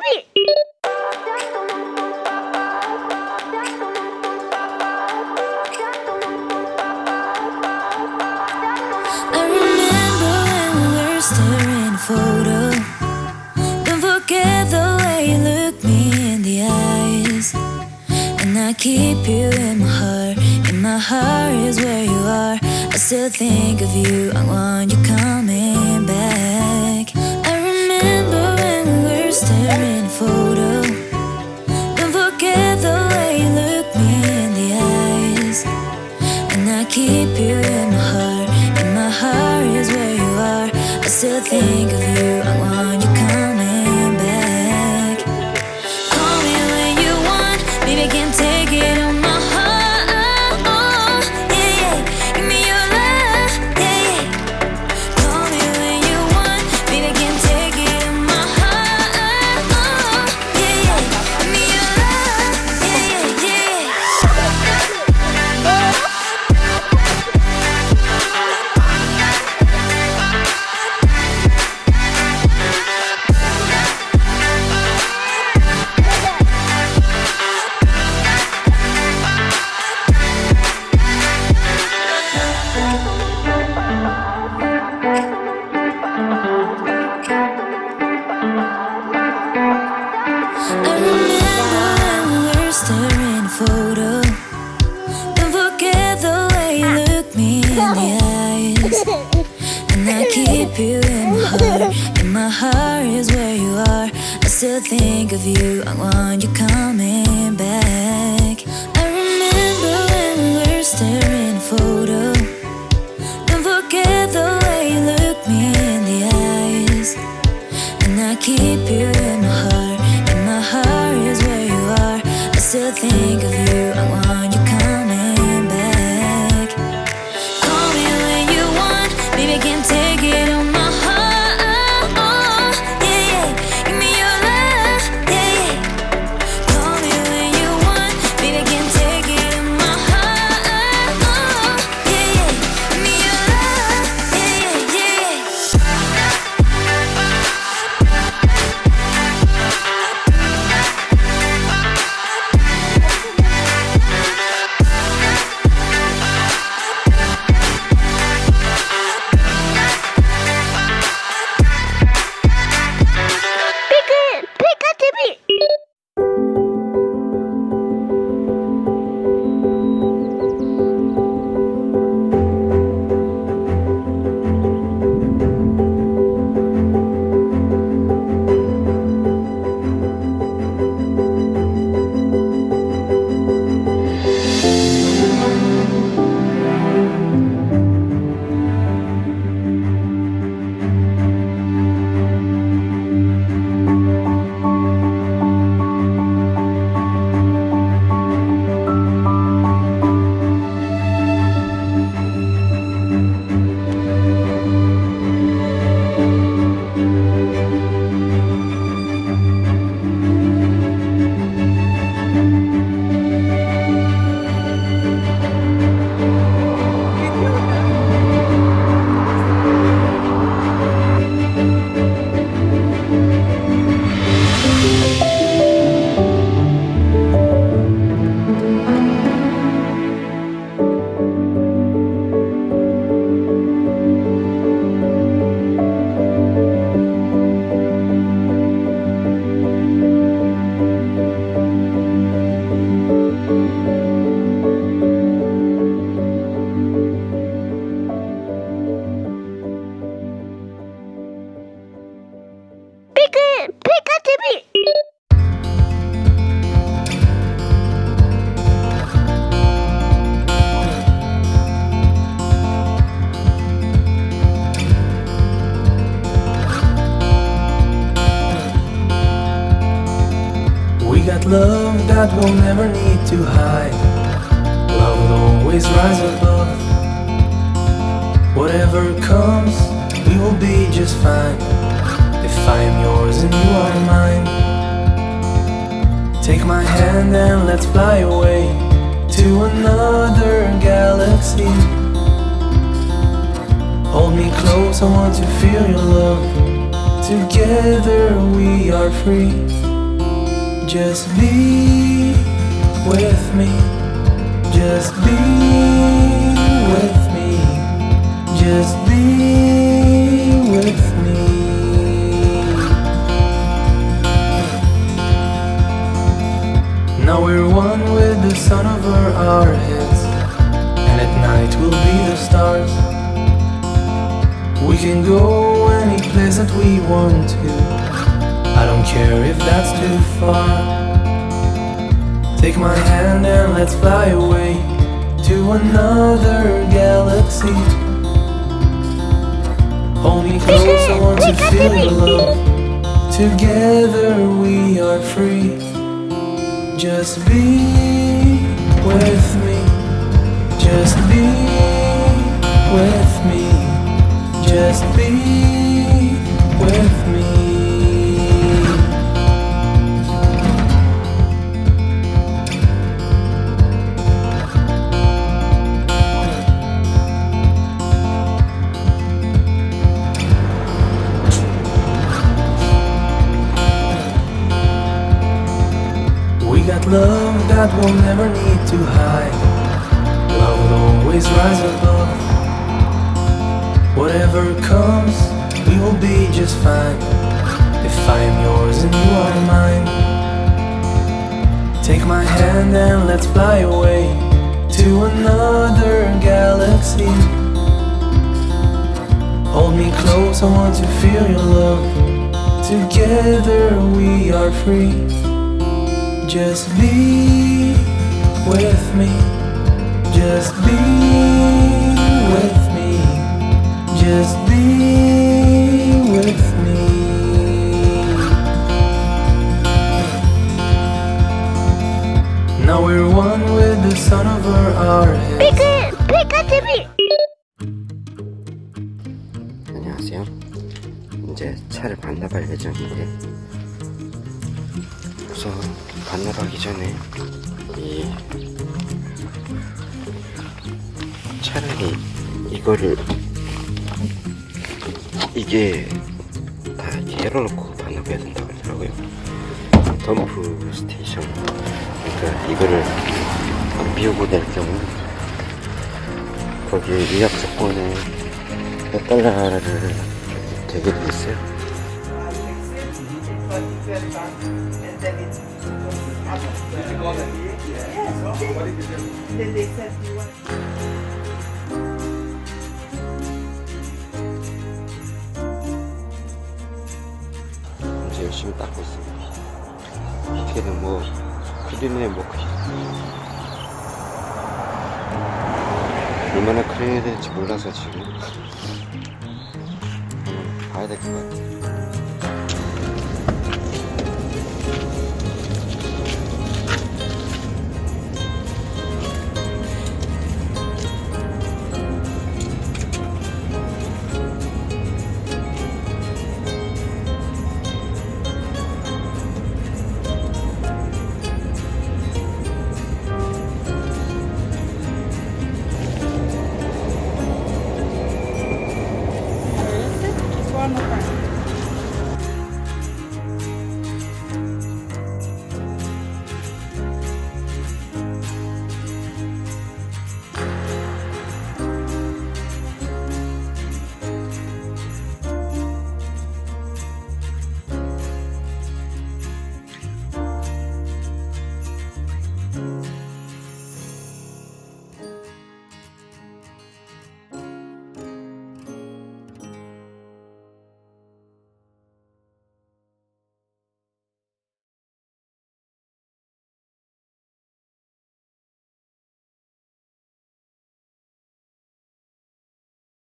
패카TV. I remember when we were staring at a photo. Don't forget the way you look me in the eyes. And I keep you in my heart. In my heart is where you are. I still think of you. I want you coming back. I remember when we were staring at a photo. Don't forget the way you look me in the eyes. And I keep you in my heart. In my heart is where you are. I still think of you. I want you coming back. Call me when you want. Baby, I can't take it on my heart. Yeah, yeah. Give me your love. Yeah, yeah. Call me when you want. Baby, I can't take it on my heart. Yeah, yeah. Give me your love. Yeah, yeah, I remember when we were staring at a photo. Don't forget the way you look me in the eyes. And I keep you in my heart. In my heart is where you are. I still think of you. I want you coming back. I remember when we were staring at a photo. Don't forget the way you look me in the eyes. And I keep you in my heart. In my heart is where you are. I still think of you. I want you coming back. Call me when you want. Baby, I can't take it on my heart. Yeah, yeah. Give me your love. Yeah, yeah. Call me when you want. Baby, I can't take it on my heart. Yeah, yeah. Give me your love. Yeah, yeah, yeah. 패카TV. 패카TV. We got love that we'll never need to hide. Love will always rise above. Whatever comes, we will be just fine. If I am yours and you are mine. Take my hand and let's fly away to another galaxy. Hold me close, I want to feel your love. Together we are free. Just be with me. Just be with me. Just be with me. Now we're one with the sun over our heads, and at night we'll be the stars. We can go any place that we want to. I don't care if that's too far. Take my hand and let's fly away to another galaxy. Hold me close, I want to feel your love. Together we are free. Just be with me. Just be with me. Just be with me. We got love that we'll never need to hide. Love will always rise above. Whatever comes, we will be just fine. If I am yours and you are mine. Take my hand and let's fly away to another galaxy. Hold me close, I want to feel your love. Together we are free. Just be with me. Just be with me. Just be with me. Now we're one with the sun over our heads. 패카TV. 안녕하세요. 이제 차를 반납할 예정인데, 우선 반납하기 전에 이 차라리 이거를 이게 다 열어놓고 반납해야 된다고 하더라고요. 덤프 스테이션. 그러니까 이거를 안 비우고 낼 경우 거기에 위약 조건에 몇 달러를 되게 돼 있어요. 이제 열심히 닦고 있습니다. 어떻게든 뭐 크리네 뭐 얼마나 크리해야 될지 몰라서 지금 봐야 될 것 같아요.